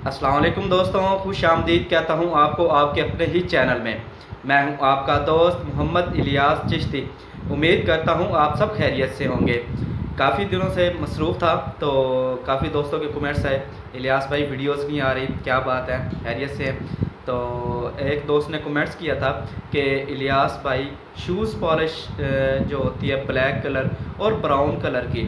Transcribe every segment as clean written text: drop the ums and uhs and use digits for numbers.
अस्सलाम वालेकुम दोस्तों, खुश आमदीद कहता हूँ आपको आपके अपने ही चैनल में। मैं हूँ आपका दोस्त मोहम्मद इलियास चिश्ती। उम्मीद करता हूँ आप सब खैरियत से होंगे। काफ़ी दिनों से मसरूफ़ था तो काफ़ी दोस्तों के कमेंट्स आए, इलियास भाई वीडियोस नहीं आ रही, क्या बात है, खैरियत से हैं? तो एक दोस्त ने कमेंट्स किया था कि इलियास भाई शूज़ पॉलिश जो होती है ब्लैक कलर और ब्राउन कलर की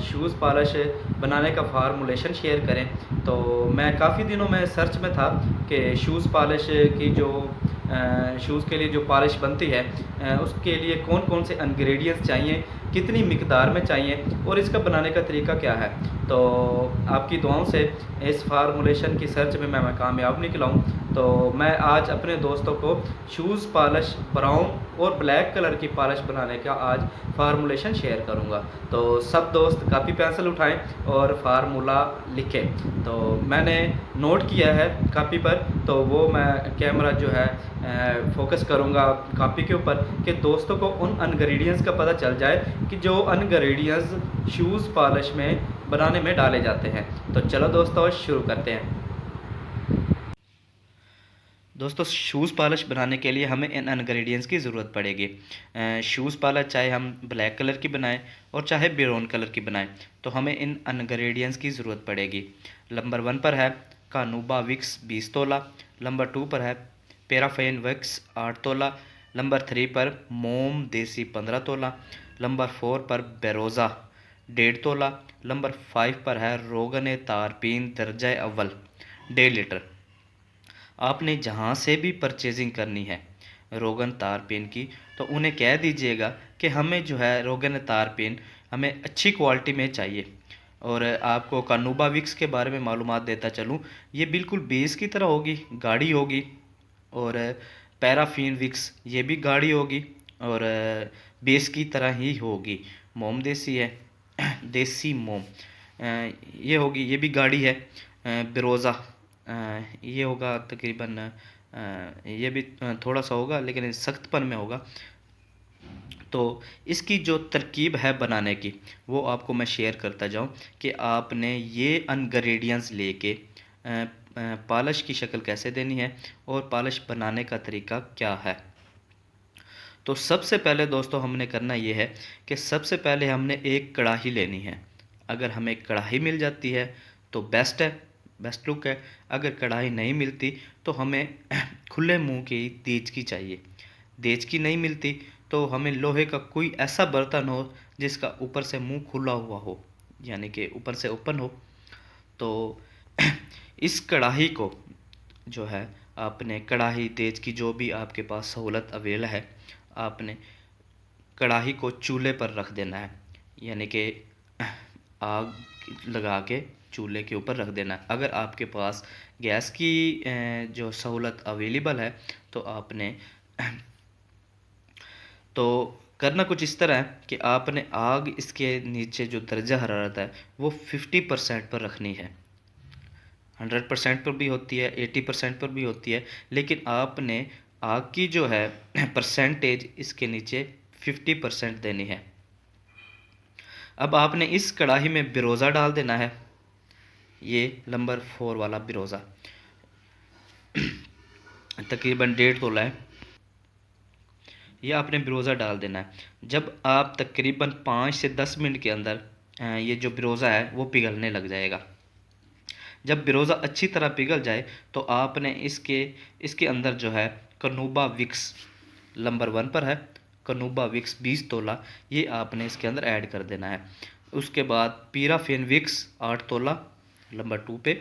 शूज़ पॉलिश बनाने का फार्मूलेशन शेयर करें। तो मैं काफ़ी दिनों में सर्च में था कि शूज़ पॉलिश की जो शूज़ के लिए जो पॉलिश बनती है उसके लिए कौन कौन से इंग्रेडिएंट्स चाहिए, कितनी मिकदार में चाहिए और इसका बनाने का तरीका क्या है। तो आपकी दुआओं से इस फार्मूलेशन की सर्च में मैं कामयाब निकला हूँ। तो मैं आज अपने दोस्तों को शूज़ पॉलिश ब्राउन और ब्लैक कलर की पॉलिश बनाने का आज फार्मूलेशन शेयर करूँगा। तो सब दोस्त कापी पेंसिल उठाएं और फार्मूला लिखें। तो मैंने नोट किया है कापी पर, तो वो मैं कैमरा जो है फोकस करूँगा कापी के ऊपर कि दोस्तों को उन इंग्रेडिएंट्स का पता चल जाए कि जो इंग्रेडिएंट्स शूज़ पॉलिश में बनाने में डाले जाते हैं। तो चलो दोस्तों शुरू करते हैं। दोस्तों शूज़ पॉलिश बनाने के लिए हमें इन इंग्रेडिएंट्स की ज़रूरत पड़ेगी। शूज़ पॉलिश चाहे हम ब्लैक कलर की बनाएं और चाहे ब्राउन कलर की बनाएं, तो हमें इन इंग्रेडिएंट्स की ज़रूरत पड़ेगी। नंबर 1 पर है कानूबा विक्स 20 तोला। नंबर 2 पर है पैराफिन विक्स 8 तोला। नंबर 3 पर मोम देसी 15 तोला। नंबर 4 पर बेरोज़ा 1.5 तोला। नंबर 5 पर है रोगन तारपीन दर्जा अव्वल 1.5 लीटर। आपने जहाँ से भी परचेजिंग करनी है रोगन तारपीन की, तो उन्हें कह दीजिएगा कि हमें जो है रोगन तारपीन हमें अच्छी क्वालिटी में चाहिए। और आपको कानूबा विक्स के बारे में मालूमात देता चलूँ, ये बिल्कुल बेस की तरह होगी, गाढ़ी होगी। और पैराफिन विक्स ये भी गाढ़ी होगी और बेस की तरह ही होगी। मोम देसी है देसी मोम ये होगी, ये भी गाढ़ी है। बिरोज़ा ये होगा तकरीबन ये भी थोड़ा सा होगा लेकिन सख्तपन में होगा। तो इसकी जो तरकीब है बनाने की वो आपको मैं शेयर करता जाऊं कि आपने ये इंग्रेडिएंट्स लेके पॉलिश की शक्ल कैसे देनी है और पॉलिश बनाने का तरीका क्या है। तो सबसे पहले दोस्तों हमने करना ये है कि सबसे पहले हमने एक कढ़ाई लेनी है। अगर हमें कढ़ाई मिल जाती है तो बेस्ट है, बेस्ट लुक है। अगर कढ़ाई नहीं मिलती तो हमें खुले मुंह की देचकी चाहिए। देचकी नहीं मिलती तो हमें लोहे का कोई ऐसा बर्तन हो जिसका ऊपर से मुंह खुला हुआ हो, यानी कि ऊपर से ओपन हो। तो इस कढ़ाई को जो है आपने कढ़ाई तेज की जो भी आपके पास सहूलत अवेल है, आपने कढ़ाई को चूल्हे पर रख देना है, यानी कि आग लगा के चूल्हे के ऊपर रख देना है। अगर आपके पास गैस की जो सहूलत अवेलेबल है तो आपने तो करना कुछ इस तरह है कि आपने आग इसके नीचे जो दर्जा हरारत है वो 50% पर रखनी है। 100% पर भी होती है, 80% पर भी होती है, लेकिन आपने आग की जो है परसेंटेज इसके नीचे 50% देनी है। अब आपने इस कढ़ाई में बिरोज़ा डाल देना है। ये नंबर 4 वाला बिरोज़ा तकरीबन 1.5 तोला है। ये आपने बिरोज़ा डाल देना है। जब आप तकरीबन 5 से 10 मिनट के अंदर ये जो बिरोज़ा है वो पिघलने लग जाएगा। जब बिरोज़ा अच्छी तरह पिघल जाए तो आपने इसके इसके अंदर जो है कनूबा विक्स नंबर 1 पर है, कनूबा विक्स 20 तोला, ये आपने इसके अंदर ऐड कर देना है। उसके बाद पैराफिन विक्स 8 तोला नंबर 2 पे,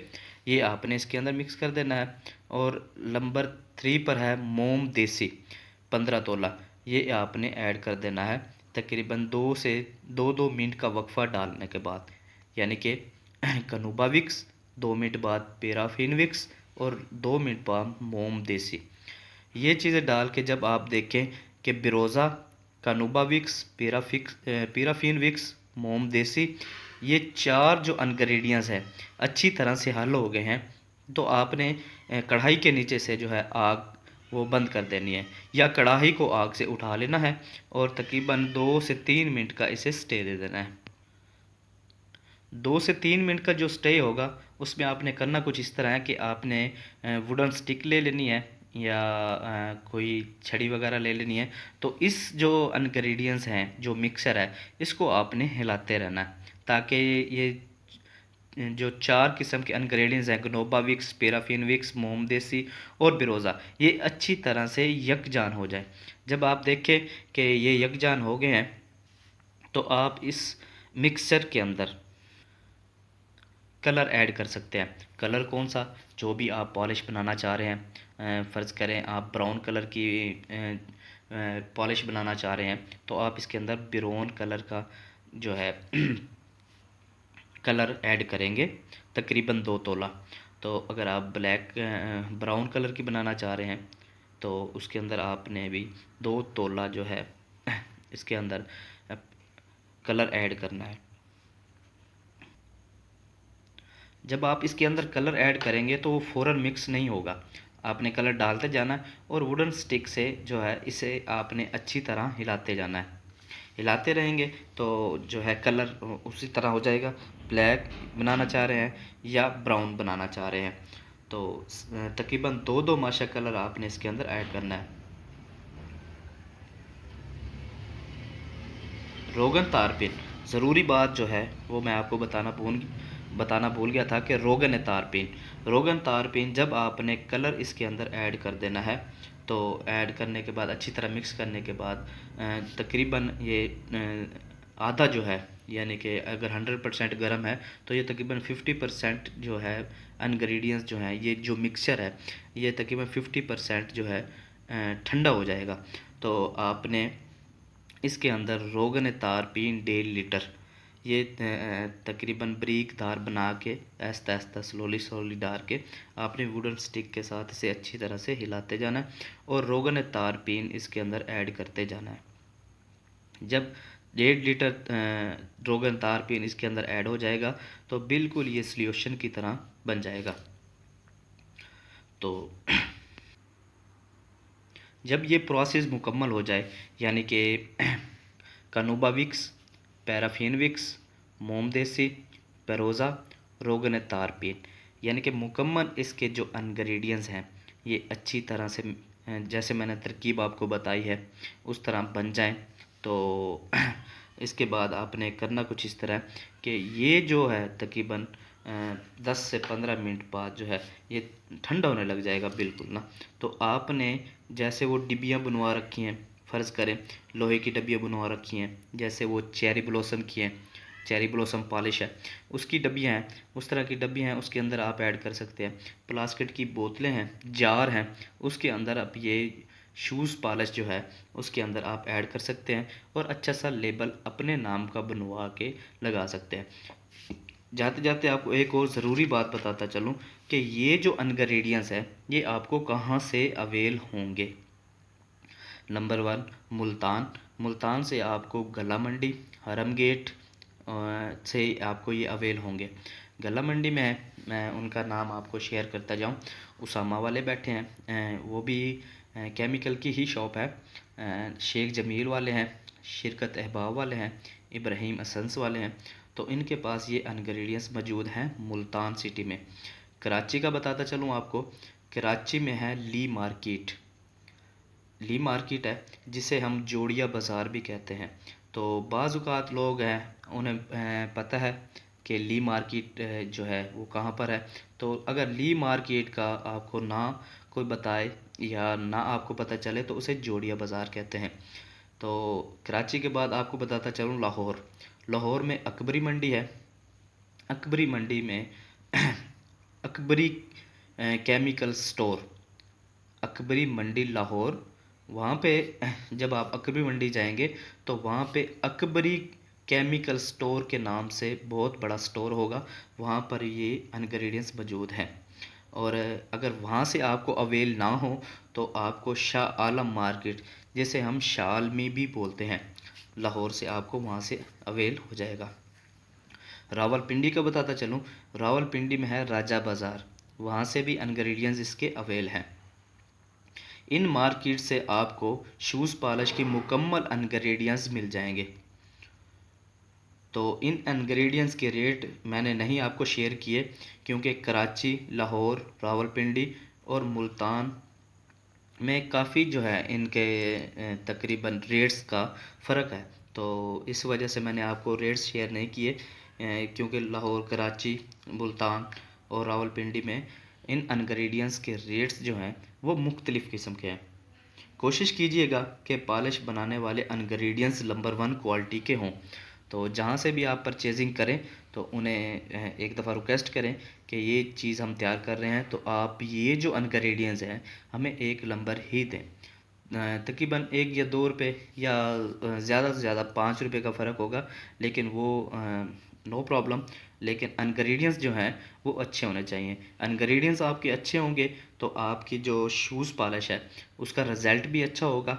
ये आपने इसके अंदर मिक्स कर देना है। और नंबर 3 पर है मोम देसी 15 तोला, ये आपने ऐड कर देना है तकरीबन 2 से 2 मिनट का वक्फा डालने के बाद, यानी कि कनूबा विक्स 2 मिनट बाद पैराफिन विक्स और 2 मिनट बाद मोम देसी। ये चीज़ें डाल के जब आप देखें कि बिरोज़ा, कानूबा विक्स, पैराफिन विक्स, मोम देसी, ये 4 जो इंग्रेडिएंट्स हैं अच्छी तरह से हल हो गए हैं, तो आपने कढ़ाई के नीचे से जो है आग वो बंद कर देनी है या कढ़ाई को आग से उठा लेना है और तकरीबन 2 से 3 मिनट का इसे स्टे दे देना है। 2 से 3 मिनट का जो स्टे होगा उसमें आपने करना कुछ इस तरह है कि आपने वुडन स्टिक ले लेनी है या कोई छड़ी वगैरह ले लेनी है। तो इस जो इंग्रेडिएंट्स हैं, जो मिक्सर है, इसको आपने हिलाते रहना है ताकि ये जो 4 किस्म के इंग्रेडिएंट्स हैं, गनोबा विक्स, पैराफिन विक्स, मोम देसी और बिरोज़ा, ये अच्छी तरह से यकजान हो जाए। जब आप देखें कि ये यकजान हो गए हैं तो आप इस मिक्सचर के अंदर कलर ऐड कर सकते हैं। कलर कौन सा, जो भी आप पॉलिश बनाना चाह रहे हैं, फ़र्ज़ करें आप ब्राउन कलर की पॉलिश बनाना चाह रहे हैं तो आप इसके अंदर ब्राउन कलर का जो है कलर ऐड करेंगे, तकरीबन 2 तोला। तो अगर आप ब्लैक ब्राउन कलर की बनाना चाह रहे हैं तो उसके अंदर आपने भी 2 तोला जो है इसके अंदर कलर ऐड करना है। जब आप इसके अंदर कलर ऐड करेंगे तो वो फ़ौरन मिक्स नहीं होगा, आपने कलर डालते जाना है और वुडन स्टिक से जो है इसे आपने अच्छी तरह हिलाते जाना है। हिलाते रहेंगे तो जो है कलर उसी तरह हो जाएगा। ब्लैक बनाना चाह रहे हैं या ब्राउन बनाना चाह रहे हैं तो तकरीबन दो दो माशा कलर आपने इसके अंदर ऐड करना है। रोगन तारपीन, ज़रूरी बात जो है वो मैं आपको बताना भूल गया था कि रोगन तारपीन जब आपने कलर इसके अंदर ऐड कर देना है तो ऐड करने के बाद अच्छी तरह मिक्स करने के बाद तकरीबन ये आधा जो है, यानी कि अगर 100% गर्म है तो ये तकरीबन 50% जो है इंग्रेडिएंट्स जो हैं, ये जो मिक्सचर है ये तकरीबन 50% जो है ठंडा हो जाएगा। तो आपने इसके अंदर रोगन तारपीन 1.5 लीटर ये तकरीबन बारीक धार बना के आहिस्ता आहिस्ता स्लोली स्लोली डाल के आपने वुडन स्टिक के साथ इसे अच्छी तरह से हिलाते जाना है और रोगन तारपीन इसके अंदर ऐड करते जाना है। जब 1.5 लीटर रोगन तारपीन इसके अंदर ऐड हो जाएगा तो बिल्कुल ये सॉल्यूशन की तरह बन जाएगा। तो जब ये प्रोसेस मुकम्मल हो जाए, यानी कि कनूबा विक्स, पैराफिन विक्स, मोम देसी, पेरोज़ा, रोगन तारपीन, यानी कि मुकम्मल इसके जो इंग्रेडिएंट्स हैं ये अच्छी तरह से जैसे मैंने तरकीब आपको बताई है उस तरह बन जाएं तो इसके बाद आपने करना कुछ इस तरह कि ये जो है तकरीबन 10 से 15 मिनट बाद जो है ये ठंडा होने लग जाएगा बिल्कुल ना। तो आपने जैसे वो डिब्बियाँ बनवा रखी हैं, फ़र्ज़ करें लोहे की डब्बियाँ बनवा रखी हैं, जैसे वो चेरी ब्लॉसम की हैं, चेरी ब्लॉसम पॉलिश है उसकी डब्बियाँ हैं, उस तरह की डब्बियाँ हैं उसके अंदर आप ऐड कर सकते हैं। प्लास्टिक की बोतलें हैं, जार हैं, उसके अंदर आप ये शूज़ पॉलिश जो है उसके अंदर आप ऐड कर सकते हैं और अच्छा सा लेबल अपने नाम का बनवा के लगा सकते हैं। जाते जाते आपको एक और ज़रूरी बात बताता चलूँ कि ये जो इंग्रेडिएंट्स है ये आपको कहाँ से अवेल होंगे। नंबर 1, मुल्तान से आपको गला मंडी, हरम गेट से आपको ये अवेल होंगे। गला मंडी में है, मैं उनका नाम आपको शेयर करता जाऊँ, उसामा वाले बैठे हैं, वो भी केमिकल की ही शॉप है। शेख जमील वाले हैं, शिरकत अहबाब वाले हैं, इब्राहिम असंस वाले हैं। तो इनके पास ये इंग्रेडिएंट्स मौजूद हैं मुल्तान सिटी में। कराची का बताता चलूँ आपको, कराची में है ली मार्केट है जिसे हम जोड़िया बाज़ार भी कहते हैं। तो बाज़ औक़ात लोग हैं उन्हें पता है कि ली मार्केट जो है वो कहाँ पर है। तो अगर ली मार्केट का आपको ना कोई बताए या ना आपको पता चले तो उसे जोड़िया बाज़ार कहते हैं। तो कराची के बाद आपको बताता चलूँ लाहौर में अकबरी मंडी है। अकबरी मंडी में अकबरी केमिकल स्टोर, अकबरी मंडी लाहौर, वहाँ पे जब आप अकबरी मंडी जाएंगे तो वहाँ पे अकबरी केमिकल स्टोर के नाम से बहुत बड़ा स्टोर होगा, वहाँ पर ये इंग्रेडिएंट्स मौजूद हैं। और अगर वहाँ से आपको अवेल ना हो तो आपको शाह आलम मार्केट, जिसे हम शालमी भी बोलते हैं, लाहौर से आपको वहाँ से अवेल हो जाएगा। रावलपिंडी का बताता चलूँ, रावलपिंडी में है राजा बाज़ार, वहाँ से भी इंग्रेडिएंट्स इसके अवेल हैं। इन मार्केट से आपको शूज़ पॉलिश की मुकम्मल इंग्रेडिएंट्स मिल जाएंगे। तो इन इंग्रेडिएंट्स के रेट मैंने नहीं आपको शेयर किए, क्योंकि कराची, लाहौर, रावलपिंडी और मुल्तान में काफ़ी जो है इनके तकरीबन रेट्स का फ़र्क है। तो इस वजह से मैंने आपको रेट्स शेयर नहीं किए, क्योंकि लाहौर, कराची, मुल्तान और रावलपिंडी में इन इंग्रेडिएंट्स के रेट्स जो हैं वो मुख्तलिफ़ किस्म के हैं। कोशिश कीजिएगा कि पॉलिश बनाने वाले इंग्रेडिएंट्स नंबर वन क्वालिटी के हों। तो जहाँ से भी आप परचेजिंग करें तो उन्हें एक दफ़ा रिक्वेस्ट करें कि ये चीज़ हम तैयार कर रहे हैं, तो आप ये जो इंग्रेडिएंट्स हैं हमें एक नंबर ही दें। तकरीबन 1 या 2 रुपए या ज़्यादा से ज़्यादा 5 रुपए का फ़र्क होगा, लेकिन वो नो प्रॉब्लम। लेकिन इंग्रेडिएंट्स जो हैं वो अच्छे होने चाहिए। इंग्रेडिएंट्स आपके अच्छे होंगे तो आपकी जो शूज़ पॉलिश है उसका रिज़ल्ट भी अच्छा होगा,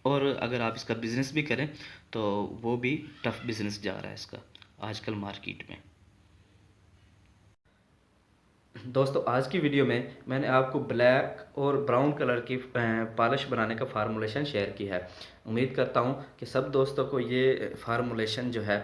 और अगर आप इसका बिज़नेस भी करें तो वो भी टफ बिज़नेस जा रहा है इसका आजकल मार्केट में। दोस्तों, आज की वीडियो में मैंने आपको ब्लैक और ब्राउन कलर की पॉलिश बनाने का फार्मूलेशन शेयर किया है। उम्मीद करता हूँ कि सब दोस्तों को ये फार्मूलेशन जो है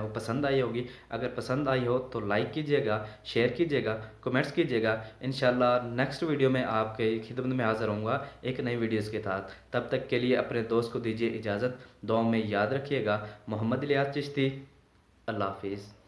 वो पसंद आई होगी। अगर पसंद आई हो तो लाइक कीजिएगा, शेयर कीजिएगा, कमेंट्स कीजिएगा। इंशाल्लाह नेक्स्ट वीडियो में आपके खिदमत में हाज़िर होऊंगा एक नई वीडियोस के साथ। तब तक के लिए अपने दोस्त को दीजिए इजाज़त। दुआ में याद रखिएगा। मोहम्मद इलियास चिश्ती। अल्लाह हाफिज़।